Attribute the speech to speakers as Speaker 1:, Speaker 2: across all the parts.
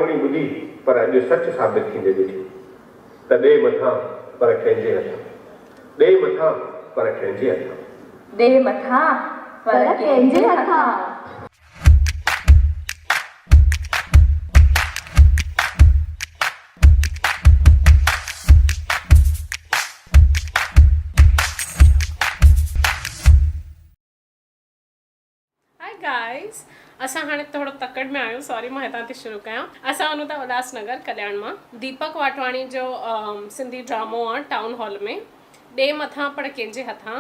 Speaker 1: वाटवणी ॿुधी पर अॼु सच साबित थींदे ॾिठी त ॾे मथां पर कंहिंजे हथां, ॾे मथां पर कंहिंजे हथां,
Speaker 2: ॾे मथां पर कंहिंजे हथां।
Speaker 3: गाइस असां हाणे थोड़ो तकड़ में आयो, सॉरी मां हितां थी शुरू कयां। असां वञूं था उल्हासनगर कल्याण मां। दीपक वाटवाणी जो सिंधी ड्रामो आहे टाउन हॉल में, ॾे मथां पर कंहिंजे हथां।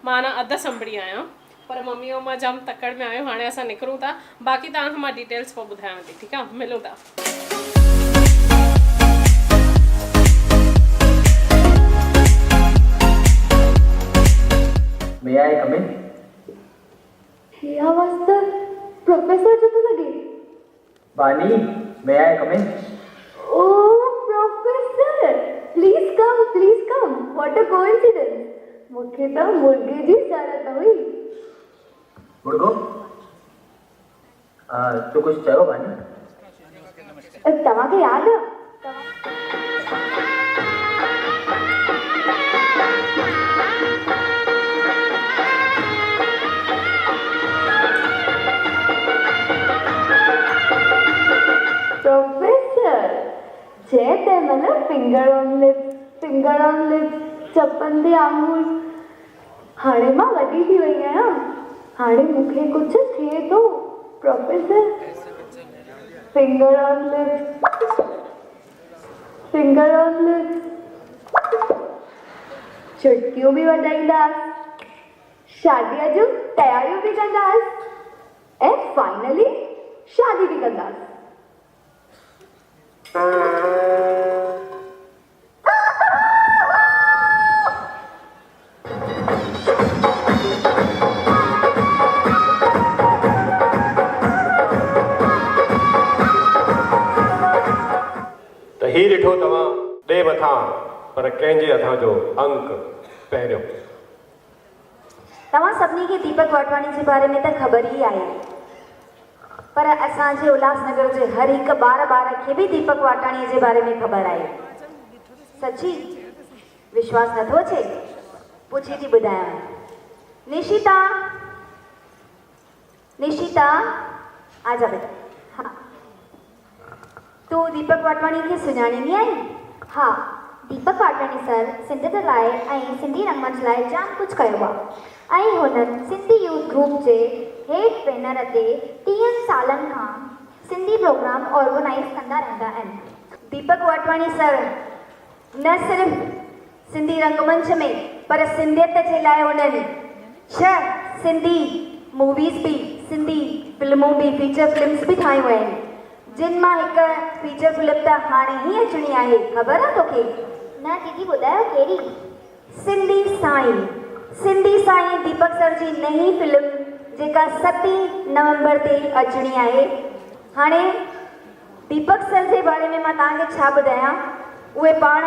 Speaker 3: मां ना अधु संभड़ी आहियां पर मम्मी ऐं मां जाम तकड़ में आहियूं। हाणे असां निकिरूं था, बाक़ी तव्हांखे मां डिटेल्स पोइ ॿुधायांव थी, ठीकु आहे? मिलूं था।
Speaker 4: May I come in?
Speaker 2: या वास्ता प्रोफेसर जो तो लगे।
Speaker 4: Bani, may I come in?
Speaker 2: Oh, Professor! Please come. What a coincidence. मुखे तो मुर्गे जी जरूरत हुई।
Speaker 4: मुर्गो? तू कुछ चयो बानी?
Speaker 2: तव्हांखे याद है? जय तैमल फिंगर ऑन लिप्स चपंदे आंगुर। हाणे मां वॾी थी वई आहियां, हाणे मूंखे कुझु थिए थो। प्रोफेसर फिंगर ऑन लिप्स चुटकियूं बि वॼाईंदासीं, शादीअ जूं तयारियूं बि कंदासीं ऐं फाइनली शादी बि कंदासीं।
Speaker 1: त ही ॾिठो तव्हां ॾे मथां पर कंहिंजे हथां जो अंक पहिरियों।
Speaker 2: तव्हां सभिनी खे दीपक वाटवाणी जे बारे में त ख़बर ई आहे, पर असांजे उल्हासनगर जे हर हिकु ॿार खे बि दीपक वाटवाणीअ जे बारे में ख़बर आहे। सची विश्वास नथो अचे? पुछी थी ॿुधायां। निशिता आजा बेटा। हाँ, तू दीपक वाटवाणी खे सुञाणींदी आहीं? हाँ, दीपक वाटवाणी सर सिंधियत लाइ ऐं सिंधी रंगमंच लाइ जाम कुझु कयो आहे ऐं हुननि सिंधी यूथ ग्रुप जे हेड ट्रेनर ते 30 सालनि खां सिंधी प्रोग्राम ऑर्गेनाइज़ कंदा रहंदा आहिनि। दीपक वाटवाणी सर न सिर्फ़ सिंधी रंगमंच में पर सिंधियत जे लाइ उन्हनि 6 सिंधी मूवीज़ बि, सिंधी फिल्मूं बि, फीचर फिल्म्स बि ठाहियूं आहिनि, जिन मां हिकु फीचर फिल्म त हाणे ई अचणी आहे। ख़बर आहे तोखे? न दीदी ॿुधायो कहिड़ी? सिंधी साईं दीपक सर जी नई फिल्म जेका 7 नवंबर ते अचणी आहे। हाणे दीपक सर जे बारे में मां तव्हांखे छा ॿुधायां, उहे पाण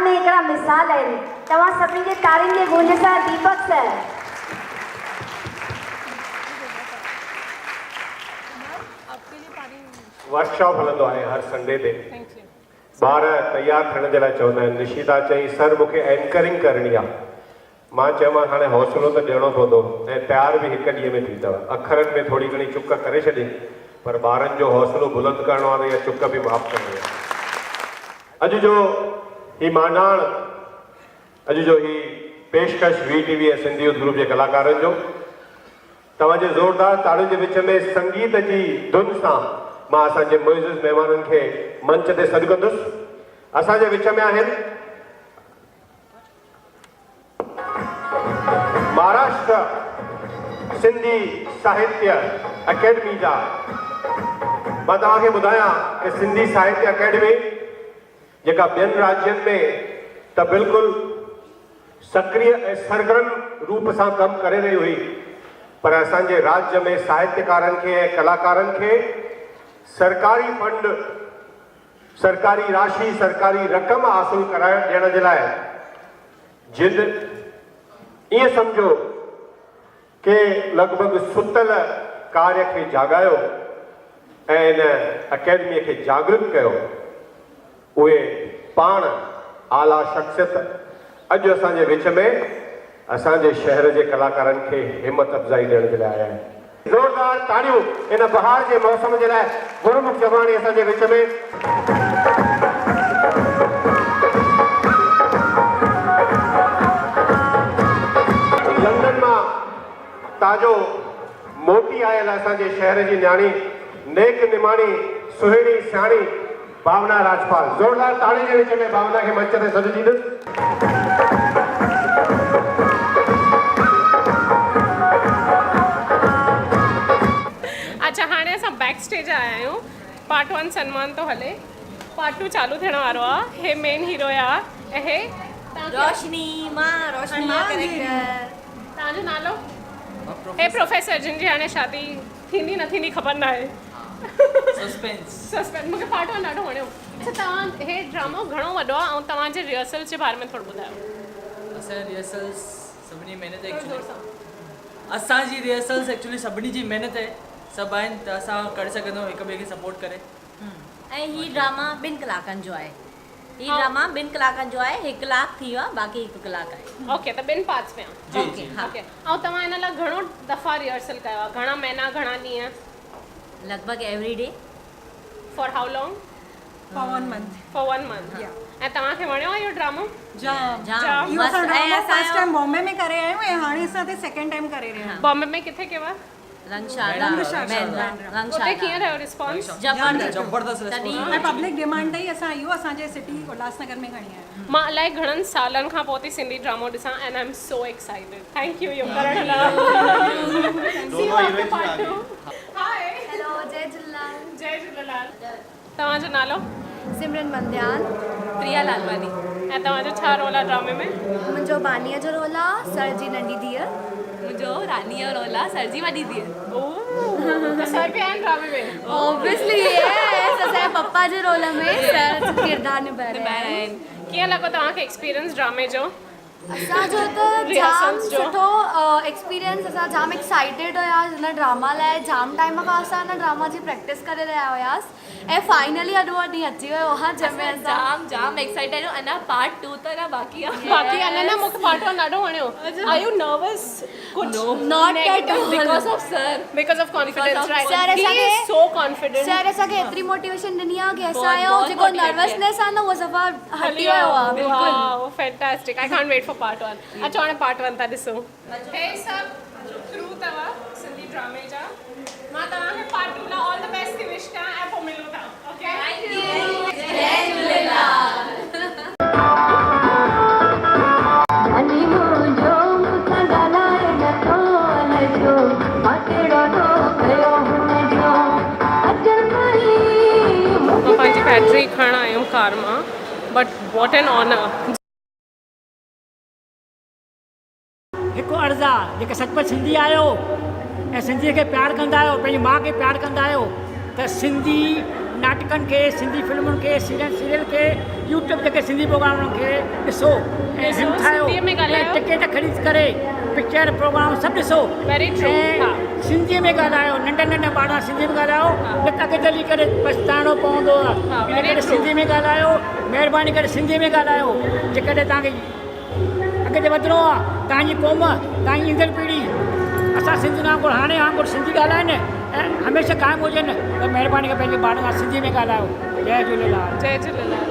Speaker 2: में हिकिड़ा मिसाल आहिनि। तव्हां सभिनी जे तारियुनि जे गूंज सां दीपक सर।
Speaker 1: वर्कशॉप हलंदो आहे हर संडे ते। ॿार तयारु थियण जे लाइ चवंदा आहिनि। निशिता चई सर मूंखे एंकरिंग करणी आहे। मां चयोमांसि हाणे हौसलो त ॾियणो पवंदो ऐं तयारु बि हिकु ॾींहं में थींदव। अखरनि में थोरी घणी चुक करे छॾे, पर ॿारनि जो हौसलो बुलंद करणो आहे या चुक बि माफ़ करणी आहे। अॼु जो ही मांडाण, अॼु जो ही पेशकश VTV ऐं सिंधी यूथ ग्रुप जे कलाकारनि जो तव्हांजे ज़ोरदार ताड़ियुनि जे विच में संगीत जी धुन सां मां असांजे मुइज़िज़ महिमाननि खे मंच ते सॾु कंदुसि। असांजे विच में आहिनि महाराष्ट्र सिंधी साहित्य अकेडमी जा। मां तव्हांखे ॿुधायां कि सिंधी साहित्य अकेडमी जेका ॿियनि राज्यनि में त बिल्कुलु सक्रिय ऐं सरगर्म रूप सां कमु करे रही हुई, पर असांजे राज्य में साहित्यकारनि खे ऐं कलाकारनि खे सरकारी फंड, सरकारी राशि, सरकारी रक़म हासिल कराइण ॾियण जे लाइ जिद, ईअं सम्झो कि लॻभॻि सुतल कार्य खे जाॻायो ऐं इन अकेडमीअ खे जागृत कयो, उहे पाण आला शख़्सियत अॼु असांजे विच में असांजे शहर जे कलाकारनि खे हिमत अफ़ज़ाई ॾियण जे लाइ आया आहिनि। ज़ोरदार ताड़ियूं इन बहार जे मौसम जे लाइ। गुरमुख जवानी असांजे विच में। लंडन मां ताजो मोटी आयल असांजे शहर जी न्याणी, नेक निमाणी, सुहिणी सियाणी भावना राजपाल। ज़ोरदार ताड़ी जे विच में भावना खे मंच ते सॾु ॾींदुसि।
Speaker 3: अच्छा, हाणे असां बैक स्टेज आया आहियूं। पार्ट 1 सन्मान तो हले, पार्ट 2 चालू थियण वारो आहे। हे मेन हीरो आहे ऐं हे
Speaker 5: रोशनी मां कैरेक्टर।
Speaker 3: तव्हांजो नालो? हे प्रोफेसर जिन जी हाणे शादी थींदी न थींदी ख़बर न आहे। सस्पेंस मूंखे पार्ट 1 ॾाढो वणियो। अच्छा, तव्हां हे ड्रामो घणो वॾो आहे ऐं तव्हांजे रिहर्सल्स जे बारे में थोरो ॿुधायो।
Speaker 6: असांजी रिहर्सल्स सभिनी महिनत असांजी रिहर्सल्स एक्चुअली सभिनी जी महिनत आहे। सभु आहिनि त असां करे सघंदा आहियूं हिक ॿिए खे सपोर्ट करे।
Speaker 5: ऐं ही ड्रामा 2 कलाकनि जो आहे। ही ड्रामा 2 कलाकनि जो आहे। 1 कलाक थी वियो आहे, बाक़ी 1 कलाक आहे।
Speaker 3: ओके, त 2 पार्ट्स में आहे।
Speaker 6: जी।
Speaker 3: ओके, ऐं तव्हां हिन लाइ घणो दफ़ा रिहर्सल कयो आहे? घणा महीना, घणा ॾींहं?
Speaker 5: लॻभॻि every day.
Speaker 3: For how long?
Speaker 7: For 1 month.
Speaker 3: For 1 month. ऐं तव्हांखे वणियो आहे इहो ड्रामो?
Speaker 7: जाम।
Speaker 5: जाम
Speaker 7: इहो असां
Speaker 5: मस्तु। ऐं
Speaker 7: ड्रामा फर्स्ट
Speaker 5: असांजो
Speaker 7: टाइम बॉम्बे में करे आहियूं ऐं हाणे असां ते सेकंड टाइम करे रहिया आहियूं।
Speaker 3: बॉम्बे में किथे कयो आहे?
Speaker 5: रंगशाला
Speaker 3: उते कीअं रहियो रिस्पॉन्स?
Speaker 6: जबरदस्त
Speaker 7: ऐं पब्लिक डिमांड ई असां इहो असांजे सिटी उल्हासनगर में खणी आया आहियूं।
Speaker 3: मां अलाए घणनि सालनि खां पोइ थी सिंधी ड्रामो ॾिसां and I am so excited. Thank you इहो करण लाइ। See you after part 2. Hi.
Speaker 2: Hello, Jai Jhulelal.
Speaker 3: Jai Jhulelal. तव्हांजो नालो?
Speaker 2: सिमरन मंध्यान।
Speaker 3: प्रिया लालवानी। ऐं तव्हांजो छा रोल आहे ड्रामे में?
Speaker 2: मुंहिंजो बानीअ जो रोल आहे सर जी नंढी धीअ।
Speaker 5: मुंहिंजो रानीअ जो रोल आहे सर जी वॾी धीअ।
Speaker 3: त सर बि आहिनि ड्रामे में?
Speaker 2: ऑब्वियसली असांजे पप्पा जे रोल में सर किरदारु निभाए रहिया आहिनि।
Speaker 3: कीअं लॻो तव्हांखे एक्सपीरियंस ड्रामे जो?
Speaker 2: असांजो त जाम
Speaker 3: Rehearsals जो?
Speaker 2: सुठो एक्सपीरियंस। असां जाम एक्साइटेड हुयासीं हिन ड्रामा लाइ। जाम टाइम खां असां हिन ड्रामा जी प्रैक्टिस करे रहिया हुयासीं ऐं फाइनली अॼु उहो ॾींहुं अची वियो आहे जंहिंमें असां
Speaker 5: जाम एक्साइटेड आहियूं। अञा पार्ट 2 त न बाक़ी आहे।
Speaker 3: बाक़ी अञा न। मूंखे पार्ट 1 ॾाढो वणियो। Are you nervous? कुछ
Speaker 2: not at
Speaker 5: because of sir.
Speaker 3: Because of confidence, right?
Speaker 2: Sir
Speaker 3: ही
Speaker 2: असांखे
Speaker 3: इज सो कॉन्फिडेंट।
Speaker 2: सर असांखे एतिरी मोटिवेशन ॾिनी आहे की
Speaker 5: बहुत
Speaker 2: असांजो जेको
Speaker 5: motivate
Speaker 2: नर्वसनेस आहे न उहो सफ़ा हटी वियो आहे। बिल्कुलु।
Speaker 3: Wow, fantastic. I can't wait for part 1। अचो हाणे पार्ट 1 था ॾिसूं। हे सभु क्रू अथव सिंधी ड्रामे जा। मां तव्हांखे पार्ट 2 लाइ ऑल द बेस्ट थी विश कयां ऐं पोइ मिलूं था। Okay, thank you.
Speaker 5: Jai Jhulelal.
Speaker 3: मां पंहिंजी बैटरी खणण आयमि कार मां, बट वॉट एन ऑनर।
Speaker 8: हिकु अर्ज़ु आहे, जेके सचुपचु सिंधी आहियो ऐं सिंधीअ खे प्यारु कंदा आहियो, पंहिंजी माउ खे प्यारु कंदा आहियो, त सिंधी नाटकनि खे, सिंधी फिल्मुनि खे, सीरियल खे, यूट्यूब जेके सिंधी प्रोग्रामनि खे ॾिसो ऐं हिमथायो।
Speaker 3: सिंधीअ में ॻाल्हायो।
Speaker 8: टिकट ख़रीद करे पिक्चर प्रोग्राम सभु ॾिसो।
Speaker 3: Very true, हा।
Speaker 8: ऐं सिंधीअ में ॻाल्हायो। नंढा नंढा ॿार सिंधी में ॻाल्हायो, न त अॻिते हली करे पछताइणो पवंदो आहे। इन
Speaker 3: very
Speaker 8: करे
Speaker 3: true।
Speaker 8: सिंधी में ॻाल्हायो। महिरबानी करे सिंधीअ में ॻाल्हायो। जेकॾहिं तव्हांखे अॻिते वधिणो आहे, तव्हांजी क़ौम, तव्हांजी ईंदड़ पीढ़ी असां सिंधियुनि वांगुरु हाणे वांगुरु सिंधी ॻाल्हाइनि ऐं हमेशह क़ाइमु हुजनि, त महिरबानी करे पंहिंजे ॿारनि सां सिंधी में ॻाल्हायो। जय झूलेलाल।
Speaker 3: जय झूलेलाल।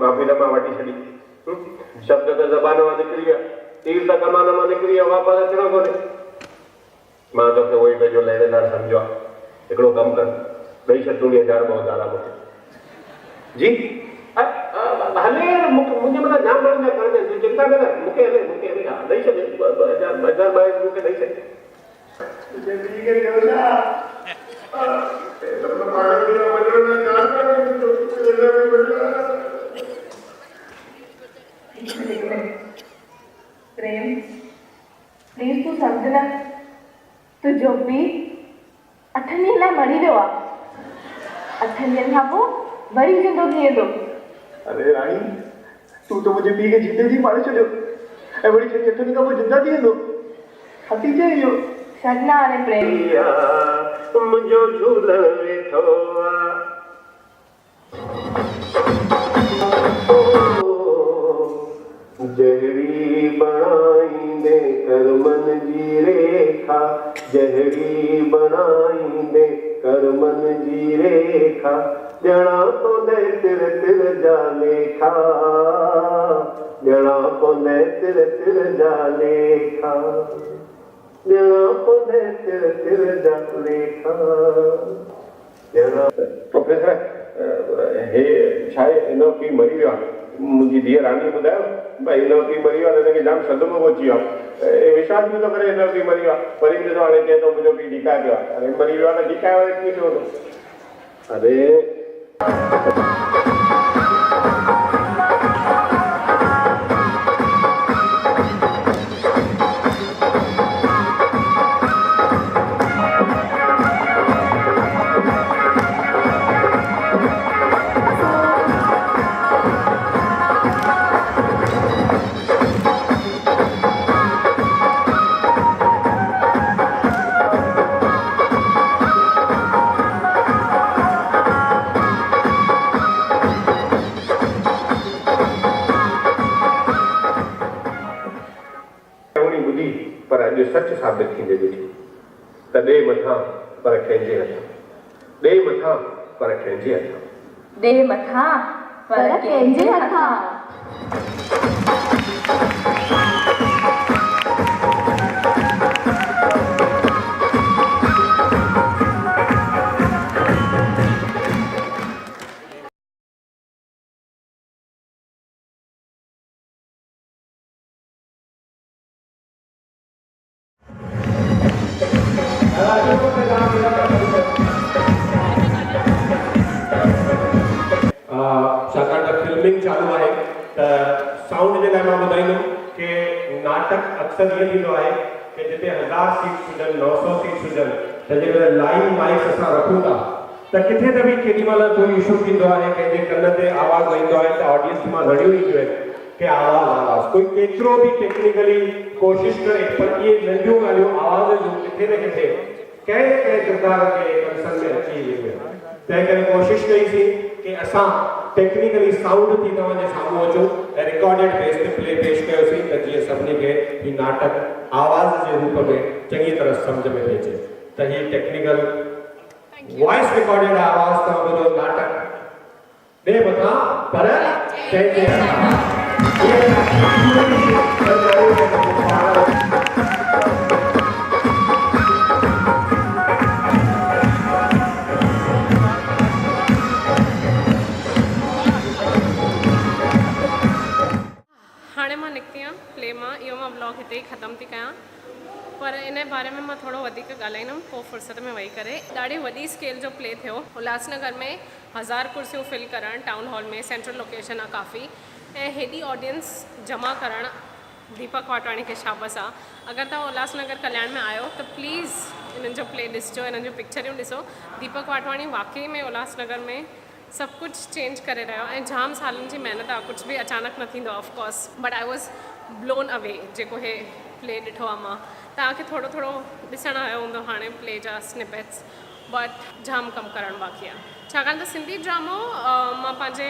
Speaker 1: माफ़ी न मां वठी छॾी। शब्द त ज़बान मां निकिरी विया, तीर त कमान मां निकिरी विया, वापसि अचिणो कोन्हे। मां तोखे उहो ई पंहिंजो लहरेदार सम्झो आहे। हिकिड़ो कमु कर, ॾेई छॾ तुंहिंजी 1000 ॿ 1000 मूंखे। जी हले, मुंहिंजे मथां जाम माण्हुनि जा खणंदा आहिनि, चिंता न कर। मूंखे हले हा ॾेई छॾ। 2000 मूंखे ॾेई छॾ।
Speaker 9: प्रेम प्लीज तूं सम्झ न, तुंहिंजो पीउ 8 ॾींहंनि लाइ मरी वियो आहे। 8 ॾींहंनि खां पोइ वरी ज़िंदो थी वेंदो।
Speaker 1: अरे राणी, तूं तो मुंहिंजे पीउ खे जीते जी मारे छॾियो ऐं वरी 8 ॾींहं खां पोइ जिंदा थी वेंदो। हटी चए इहो।
Speaker 9: छॾ न हाणे प्रेम।
Speaker 1: मुंहिंजो झूलण वेठो आहे जहिड़ी बणाईंदे कर्मन जी रेखा जहिड़ी बणाईंदे कर्मन जी रेखा ॼणा पवंदे तिर तिर जा लेखा ॼणा पवंदे तिर तिर जा लेखा ॼणा पवंदे तिर तिर जा लेखा ॼणा प्रोफेसर हे छा आहे इन जो पीउ मरी वियो आहे मुंहिंजी धीअ रानी ॿुधायो भई हिन जो पीउ मरी वियो आहे हिनखे जाम सदमो अची वियो आहे विश्वास बि थो करे हिन जो पीउ मरी वियो आहे वरी बि ॾिसो हाणे चए थो मुंहिंजो पीउ ढिकाए पियो आहे अरे मरी वियो आहे त ढिकाए वरी कीअं थियो अरे पर अॼु सच साबित थींदे ॾिठी त ॾे मथां पर कंहिंजे हथां ॾे मथां पर कंहिंजे हथां
Speaker 9: ॾे मथां पर कंहिंजे हथां
Speaker 1: छाकाणि त फिल्मिंग चालू आहे त साउंड जे लाइ मां ॿुधाईंदुमि की नाटक अक्सर ईअं थींदो आहे की जिते 1000 सीट्स हुजनि 900 सीट्स हुजनि त जेकॾहिं लाइव माइक्स असां रखूं था त किथे त बि केॾी महिल कोई इशू थींदो आहे कंहिंजे कन ते आवाज़ु ईंदो आहे त ऑडियंस मां घणियूं ईंदियूं आहिनि की आवाज़ कोई केतिरो बि टेक्निकली कोशिशि करे पर इहे नंढियूं ॻाल्हियूं आवाज़ जूं किथे न किथे कंहिं किरदार खे कंसन में अची वेंदियूं तंहिं करे कोशिशि कईसीं कि असां टेक्निकली साउंड थी तव्हांजे साम्हूं अचूं ऐं रिकॉर्डेड बेस ते प्ले पेश कयोसीं त जीअं सभिनी खे हीउ नाटक आवाज़ जे रूप में चङी तरह सम्झ में पई अचे त हीउ टेक्निकल वॉइस रिकॉर्डेड आवाज़ तव्हां ॿुधो नाटक ॾे मथां पर कंहिंजे हथां
Speaker 3: हाणे मां निकिती आहियां प्ले मां इहो मां ब्लॉग हिते ई ख़तमु थी कयां पर इन बारे में मां थोरो वधीक ॻाल्हाईंदमि पोइ फ़ुर्सत में वेही करे ॾाढी वॾी स्केल जो प्ले थियो उल्हासनगर में 1000 कुर्सियूं फिल करणु टाउन हॉल में सेंट्रल लोकेशन आहे काफ़ी ऐं हेॾी ऑडियंस जमा करणु दीपक वाटवाणी खे शाबस आहे अगरि तव्हां उल्हासनगर कल्याण में आयो त प्लीज़ इन्हनि जो प्ले ॾिसिजो इन्हनि जूं पिक्चरियूं ॾिसो दीपक वाटवाणी वाकई में उल्हासनगर में सभु कुझु चेंज करे रहियो ऐं जाम सालनि जी महिनत आहे कुझु बि अचानक न थींदो आहे of course but I was blown away जेको हे प्ले ॾिठो आहे मां तव्हांखे थोरो थोरो ॾिसणु आयो हूंदो हाणे प्ले जा स्निपेट्स बट जाम कमु करणु बाक़ी आहे छाकाणि त सिंधी ड्रामो मां पंहिंजे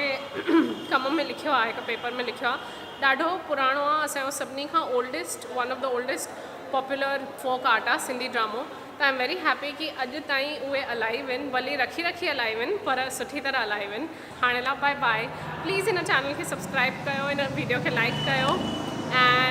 Speaker 3: कम में लिखियो आहे हिकु पेपर में लिखियो आहे ॾाढो पुराणो आहे असांजो सभिनी खां oldest one of the oldest popular folk art आहे सिंधी ड्रामो त आई एम वेरी हैप्पी कि अॼु ताईं उहे अलाइव आहिनि भली रखी अलाइव आहिनि पर सुठी तरह अलाइव आहिनि हाणे लाइ बाय बाय प्लीज़ हिन चैनल खे सब्सक्राइब कयो हिन वीडियो खे लाइक कयो एंड